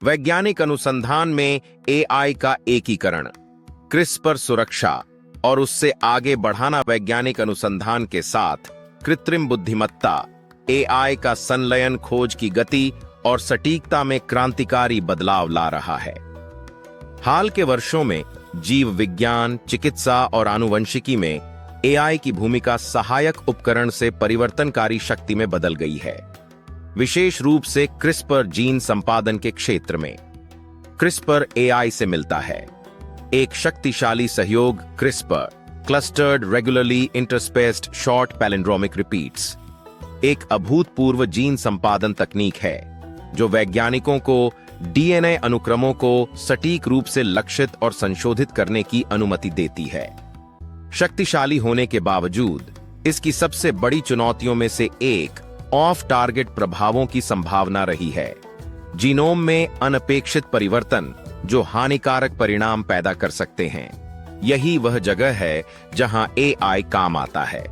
वैज्ञानिक अनुसंधान में एआई का एकीकरण, क्रिस्पर सुरक्षा और उससे आगे बढ़ाना। वैज्ञानिक अनुसंधान के साथ कृत्रिम बुद्धिमत्ता एआई का संलयन खोज की गति और सटीकता में क्रांतिकारी बदलाव ला रहा है। हाल के वर्षों में जीव विज्ञान, चिकित्सा और आनुवंशिकी में एआई की भूमिका सहायक उपकरण से परिवर्तनकारी शक्ति में बदल गई है, विशेष रूप से क्रिस्पर जीन संपादन के क्षेत्र में। क्रिस्पर एआई से मिलता है एक शक्तिशाली सहयोग, CRISPR clustered regularly interspaced short palindromic repeats, एक अभूतपूर्व जीन संपादन तकनीक है जो वैज्ञानिकों को डीएनए अनुक्रमों को सटीक रूप से लक्षित और संशोधित करने की अनुमति देती है। शक्तिशाली होने के बावजूद इसकी सबसे बड़ी चुनौतियों में से एक ऑफ टारगेट प्रभावों की संभावना रही है। जीनोम में अनपेक्षित परिवर्तन जो हानिकारक परिणाम पैदा कर सकते हैं। यही वह जगह है जहां एआई काम आता है।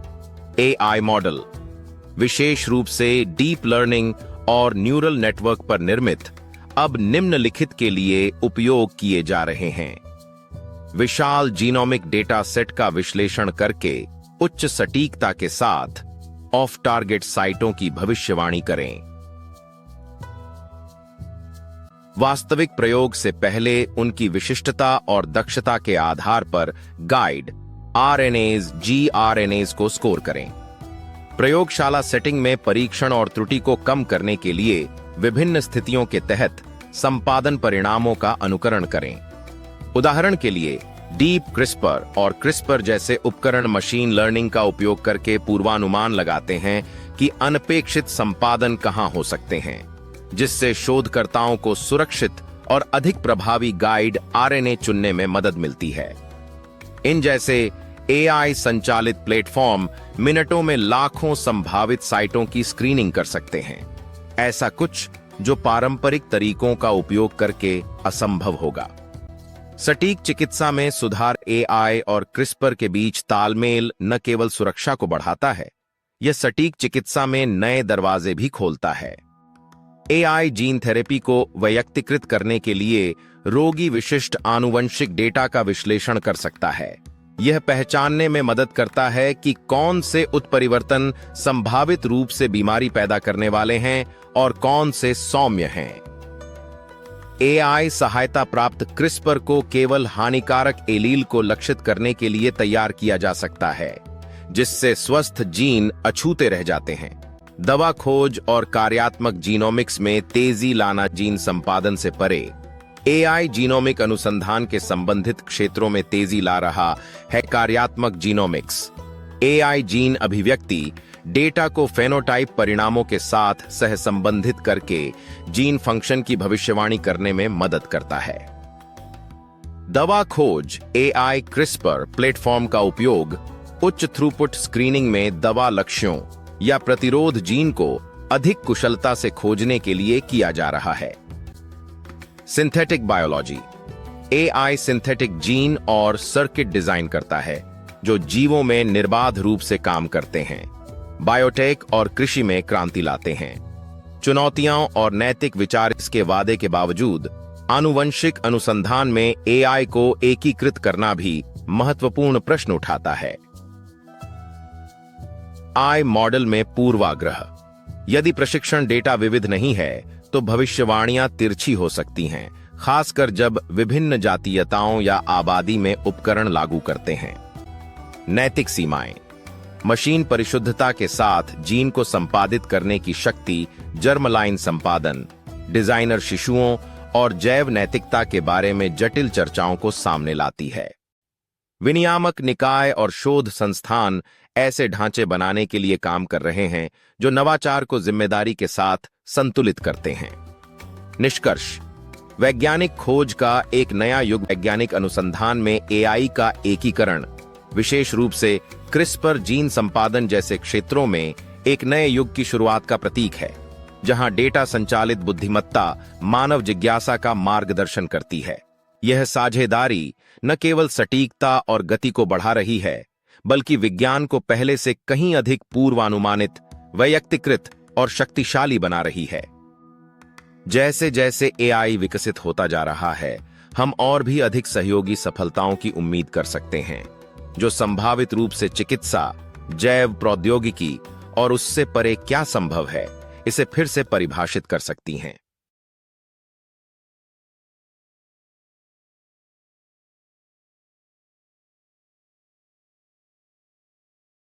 एआई मॉडल विशेष रूप से डीप लर्निंग और न्यूरल नेटवर्क पर निर्मित अब निम्नलिखित के लिए उपयोग किए जा रहे हैं। विशाल जीनोमिक डेटा सेट का विश्लेषण करके उच्च सटीकता के साथ ऑफ टारगेट साइटों की भविष्यवाणी करें। वास्तविक प्रयोग से पहले उनकी विशिष्टता और दक्षता के आधार पर गाइड आरएनएज, जीआरएनएज को स्कोर करें। प्रयोगशाला सेटिंग में परीक्षण और त्रुटि को कम करने के लिए विभिन्न स्थितियों के तहत संपादन परिणामों का अनुकरण करें। उदाहरण के लिए डीप क्रिस्पर और क्रिस्पर जैसे उपकरण मशीन लर्निंग का उपयोग करके पूर्वानुमान लगाते हैं कि अनपेक्षित संपादन कहां हो सकते हैं, जिससे शोधकर्ताओं को सुरक्षित और अधिक प्रभावी गाइड आरएनए चुनने में मदद मिलती है। इन जैसे एआई संचालित प्लेटफॉर्म मिनटों में लाखों संभावित साइटों की स्क्रीनिंग कर सकते हैं, ऐसा कुछ जो पारंपरिक तरीकों का उपयोग करके असंभव होगा। सटीक चिकित्सा में सुधार एआई और क्रिस्पर के बीच तालमेल न केवल सुरक्षा को बढ़ाता है, यह सटीक चिकित्सा में नए दरवाजे भी खोलता है। एआई जीन थेरेपी को वैयक्तिकृत करने के लिए रोगी विशिष्ट आनुवंशिक डेटा का विश्लेषण कर सकता है। यह पहचानने में मदद करता है कि कौन से उत्परिवर्तन संभावित रूप से बीमारी पैदा करने वाले हैं और कौन से सौम्य हैं। एआई सहायता प्राप्त क्रिस्पर को केवल हानिकारक एलील को लक्षित करने के लिए तैयार किया जा सकता है, जिससे स्वस्थ जीन अछूते रह जाते हैं। दवा खोज और कार्यात्मक जीनोमिक्स में तेजी लाना जीन संपादन से परे एआई जीनोमिक अनुसंधान के संबंधित क्षेत्रों में तेजी ला रहा है। कार्यात्मक जीनोमिक्स एआई जीन अभिव्यक्ति डेटा को फेनोटाइप परिणामों के साथ सहसंबंधित करके जीन फंक्शन की भविष्यवाणी करने में मदद करता है। दवा खोज एआई क्रिस्पर प्लेटफॉर्म का उपयोग उच्च थ्रूपुट स्क्रीनिंग में दवा लक्ष्यों या प्रतिरोध जीन को अधिक कुशलता से खोजने के लिए किया जा रहा है। Synthetic biology AI synthetic gene और सर्किट डिजाइन करता है जो जीवों में निर्बाध रूप से काम करते हैं, बायोटेक और कृषि में क्रांति लाते हैं। चुनौतियां और नैतिक विचार इसके वादे के बावजूद आनुवंशिक अनुसंधान में एआई को एकीकृत करना भी महत्वपूर्ण प्रश्न उठाता है। आई मॉडल में पूर्वाग्रह यदि प्रशिक्षण डेटा विविध नहीं है तो भविष्यवाणियां तिरछी हो सकती हैं, खासकर जब विभिन्न जातीयताओं या आबादी में उपकरण लागू करते हैं। नैतिक सीमाएं मशीन परिशुद्धता के साथ जीन को संपादित करने की शक्ति जर्मलाइन संपादन, डिजाइनर शिशुओं और जैव नैतिकता के बारे में जटिल चर्चाओं को सामने लाती है। विनियामक निकाय और शोध संस्थान ऐसे ढांचे बनाने के लिए काम कर रहे हैं जो नवाचार को जिम्मेदारी के साथ संतुलित करते हैं। निष्कर्ष वैज्ञानिक खोज का एक नया युग वैज्ञानिक अनुसंधान में एआई का एकीकरण, विशेष रूप से क्रिस्पर जीन संपादन जैसे क्षेत्रों में एक नए युग की शुरुआत का प्रतीक है, जहां डेटा संचालित बुद्धिमत्ता मानव जिज्ञासा का मार्गदर्शन करती है। यह साझेदारी न केवल सटीकता और गति को बढ़ा रही है, बल्कि विज्ञान को पहले से कहीं अधिक पूर्वानुमानित, वैयक्तिकृत और शक्तिशाली बना रही है। जैसे जैसे एआई विकसित होता जा रहा है, हम और भी अधिक सहयोगी सफलताओं की उम्मीद कर सकते हैं, जो संभावित रूप से चिकित्सा, जैव प्रौद्योगिकी और उससे परे क्या संभव है, इसे फिर से परिभाषित कर सकती हैं।